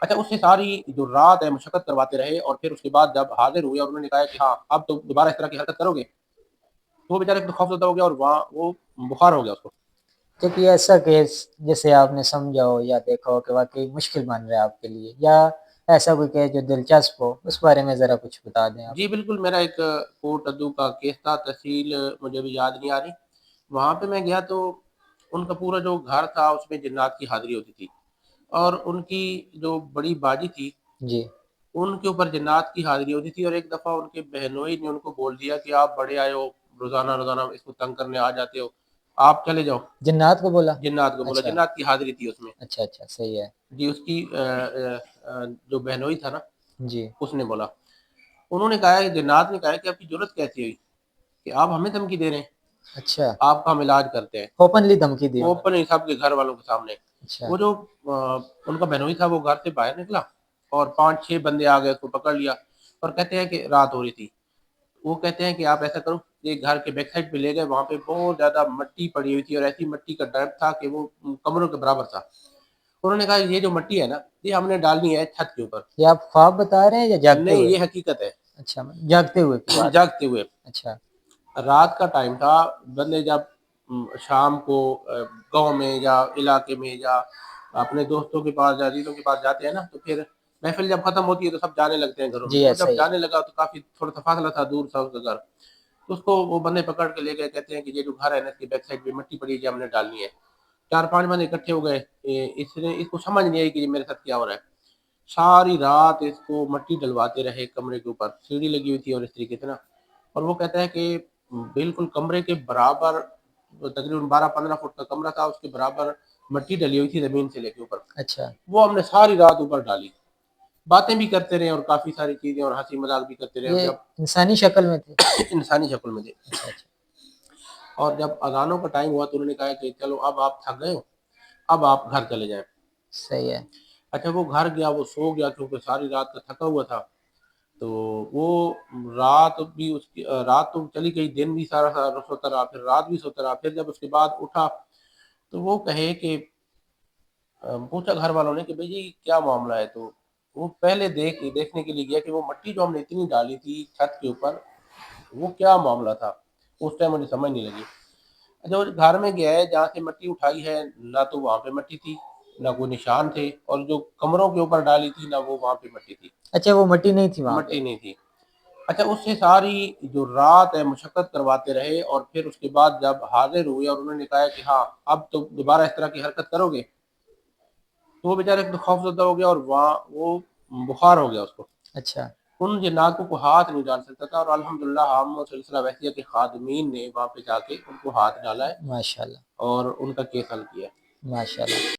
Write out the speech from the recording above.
اچھا اس سے ساری جو رات ہے مشقت کرواتے رہے اور پھر اس کے بعد جب حاضر ہوئے اور انہوں نے کہا کہ ہاں اب تو دوبارہ اس طرح کی حرکت کرو گے، تو وہ بیچارے خوف زدہ ہو گیا اور وہاں وہ بخار ہو گیا اس کو۔ جب یہ ایسا کیس جیسے آپ نے سمجھا ہو یا دیکھا ہو کہ واقعی مشکل بن رہا ہے آپ کے لیے، یا ایسا کوئی کیس جو دلچسپ ہو، اس بارے میں ذرا کچھ بتا دیں آپ۔ جی بالکل، میرا ایک کوٹ ادو کا کیس تھا، تحصیل مجھے بھی یاد نہیں آ رہی، وہاں پہ میں گیا تو ان کا پورا جو گھر تھا اس میں جنات کی حاضری ہوتی تھی، اور ان کی جو بڑی باجی تھی جی ان کے اوپر جنات کی حاضری ہوتی تھی، اور ایک دفعہ ان کے بہنوئی نے ان کو بول دیا کہ آپ بڑے آئے ہو، روزانہ روزانہ اس کو تنگ کرنے آ جاتے ہو، آپ چلے جاؤ۔ جنات کو بولا؟ جنات کو بولا، اچھا جنات کی حاضری تھی اس میں۔ اچھا اچھا، صحیح ہے۔ جی اس کی جو بہنوئی تھا نا، جی اس نے بولا، انہوں نے کہا، جنات نے کہا کہ آپ کی ضرورت کیسی ہوئی کہ آپ ہمیں دھمکی دے رہے ہیں، اچھا، آپ کا ہم علاج کرتے ہیں، اوپنلی دھمکی دی انہوں نے؟ اوپن سب کے گھر والوں کے سامنے۔ اچھا وہ جو ان کا بہنوئی تھا وہ گھر سے باہر نکلا اور 5-6 بندے آ گئے، اس کو پکڑ لیا اور کہتے ہیں کہ رات ہو رہی تھی، وہ کہتے ہیں کہ آپ ایسا کرو، یہ گھر کے بیک سائڈ پہ لے گئے، وہاں پہ بہت زیادہ مٹی پڑی ہوئی تھی اور ایسی مٹی کا ڈیپتھ تھا کہ وہ کمروں کے برابر تھا۔ انہوں نے کہا یہ جو مٹی ہے نا یہ ہم نے ڈالنی ہے چھت کے اوپر۔ یہ آپ خواب بتا رہے ہیں یا جاگتے نہیں، ہوئے؟ یہ حقیقت ہے، اچھا، جاگتے ہوئے کی بات؟ جاگتے ہوئے۔ اچھا رات کا ٹائم تھا، بندے جب شام کو گاؤں میں یا علاقے میں یا اپنے دوستوں کے پاس یا عزیزوں کے پاس جاتے ہیں نا، تو پھر محفل جب ختم ہوتی ہے تو سب جانے لگتے ہیں گھروں میں، جی، تو وہ ایسا جب ہی ہے۔ جانے لگا تو کافی تھوڑا سا فاصلہ تھا، دور تھا اس کا گھر، تو اس کو وہ بندے پکڑ کے لے گئے، کہتے ہیں کہ یہ جو گھر ہے نا اس کی بیک سائڈ پہ مٹی پڑی ہے، یہ ہم نے ڈالنی ہے۔ 4-5 بندے اکٹھے ہو گئے، اس کو سمجھ نہیں آئی کہ یہ میرے ساتھ کیا ہو رہا ہے، ساری رات اس کو مٹی ڈلواتے رہے، کمرے کے اوپر سیڑھی لگی ہوئی تھی اور اس طریقے سے نا، اور وہ کہتا ہے کہ بالکل کمرے کے برابر، تقریباً 12-15 فٹ کا کمرہ تھا، اس کے برابر مٹی ڈلی ہوئی تھی زمین سے لے کے اوپر، اچھا، وہ ہم نے ساری رات اوپر ڈالی، باتیں بھی کرتے رہے اور کافی ساری چیزیں اور ہنسی مذاق بھی کرتے رہے، اور یہ جب انسانی شکل میں تھے؟ انسانی شکل میں تھے، اچھا اچھا، اور جب اذانوں کا ٹائم ہوا تو انہوں نے کہا کہ چلو اب آپ تھک گئے ہو، اب آپ گھر چلے جائیں۔ صحیح ہے۔ اچھا وہ گھر گیا، وہ سو گیا کیونکہ ساری رات کا تھکا ہوا تھا، تو وہ رات بھی اس کی رات تو چلی گئی، دن بھی سارا سارا سوتا رہا، پھر رات بھی سوتا رہا، پھر جب اس کے بعد اٹھا تو وہ کہے کہ پوچھا گھر والوں نے کہ بھئی جی کیا معاملہ ہے، تو وہ پہلے دیکھنے کے لیے گیا کہ وہ مٹی جو ہم نے اتنی ڈالی تھی چھت کے اوپر وہ کیا معاملہ تھا، اس ٹائم مجھے سمجھ نہیں لگی۔ اچھا وہ گھر میں گیا ہے جہاں سے مٹی اٹھائی ہے، نہ تو وہاں پہ مٹی تھی، نہ کوئی نشان تھے، اور جو کمروں کے اوپر ڈالی تھی نہ وہ وہاں پہ مٹی تھی، اچھا وہ مٹی نہیں تھی وہاں پہ؟ مٹی نہیں تھی۔ اچھا اس سے ساری جو رات ہے مشقت کرواتے رہے اور پھر اس کے بعد جب حاضر ہوئے اور انہوں نے کہا کہ ہاں اب تو دوبارہ اس طرح کی حرکت کرو گے، تو وہ بیچارے خوف زدہ ہو گیا اور وہاں وہ بخار ہو گیا اس کو، اچھا، ان جناتوں کو ہاتھ نہیں ڈال سکتا تھا، اور الحمدللہ ہم سلسلہ ویسیہ کے خادمین نے وہاں پہ جا کے ان کو ہاتھ ڈالا ہے ماشاء اللہ اور ان کا کیس حل کیا ہے۔ ماشاء اللہ۔